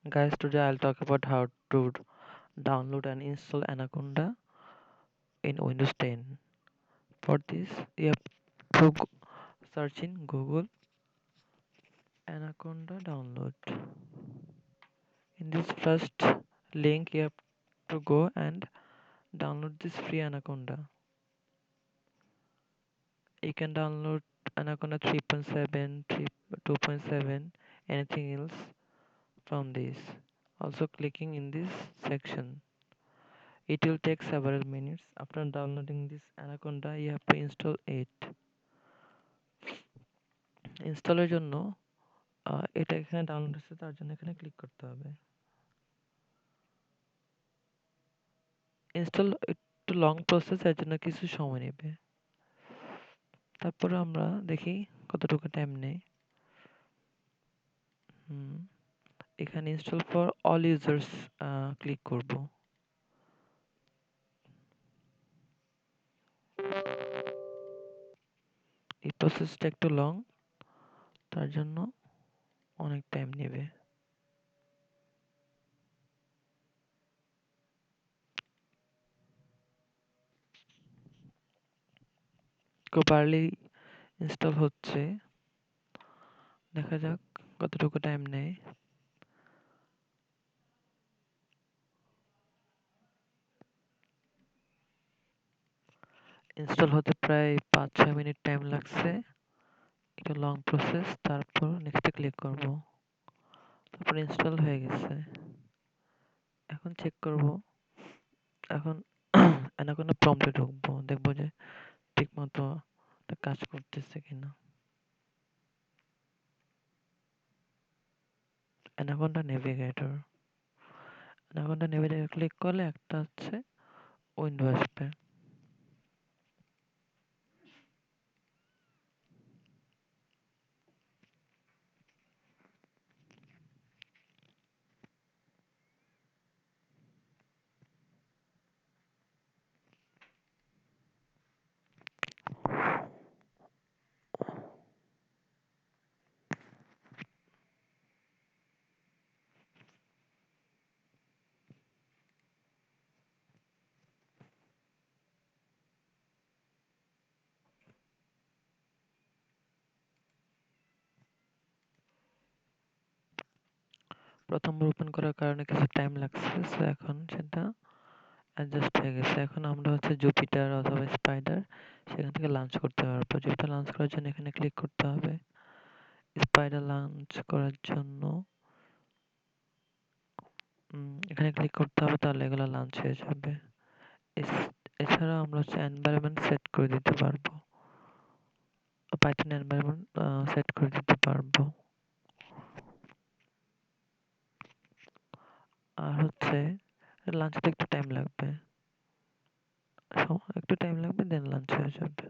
Guys, today I'll talk about how to download and install Anaconda in Windows 10. For this, you have to search in Google Anaconda download. In this first link, you have to go and download this free Anaconda. You can download Anaconda 3.7, 2.7, anything else from this. Also clicking in this section. It will take several minutes. After downloading this Anaconda, you have to install it. ইনস্টলের জন্য এটা এখানে download হচ্ছে, তার জন্য এখানে click করতে হবে। Install একটু লং প্রসেস, এর জন্য কিছু সময় নেবে। তারপরে আমরা দেখি কতটুকু টাইম নেয়। এখানে install for all users click করব। এই প্রসেসটা একটু লং, তার জন্য অনেক টাইম নেবে। খুব আর্লি ইনস্টল হচ্ছে, দেখা যাক কতটুকু টাইম নেয়। ইনস্টল হতে প্রায় 5-6 মিনিট টাইম লাগছে। এটা লং প্রসেস। তারপর নেক্সটে ক্লিক করব। তারপর ইনস্টল হয়ে গেছে। এখন চেক করব। এখন অ্যানাকোন্ডা প্রম্পটে ঢুকবো, দেখবো যে ঠিকমতো কাজ করতেছে কিনা। অ্যানাকোন্ডা নেভিগেটর ক্লিক করলে একটা হচ্ছে উইন্ডো আসবে। প্রথমবার ওপেন করার কারণে কিছু টাইম লাগছে, সো এখন সেটা অ্যাডজাস্ট হয়ে গেছে। এখন আমরা হচ্ছে জুপিটার অথবা স্পাইডার সেখান থেকে লঞ্চ করতে পারবো। জুপিটার লঞ্চ করার জন্য এখানে ক্লিক করতে হবে। স্পাইডার লঞ্চ করার জন্য এখানে ক্লিক করতে হবে, তাহলে এগুলো লঞ্চ হয়ে যাবে। এছাড়া আমরা হচ্ছে এনভায়রনমেন্ট সেট করে দিতে পারবো, পাইথন এনভায়রনমেন্ট সেট করে দিতে পারবো। আর হচ্ছে লঞ্চ হতে একটু টাইম লাগবে, দেন লঞ্চ হয়ে যাবে।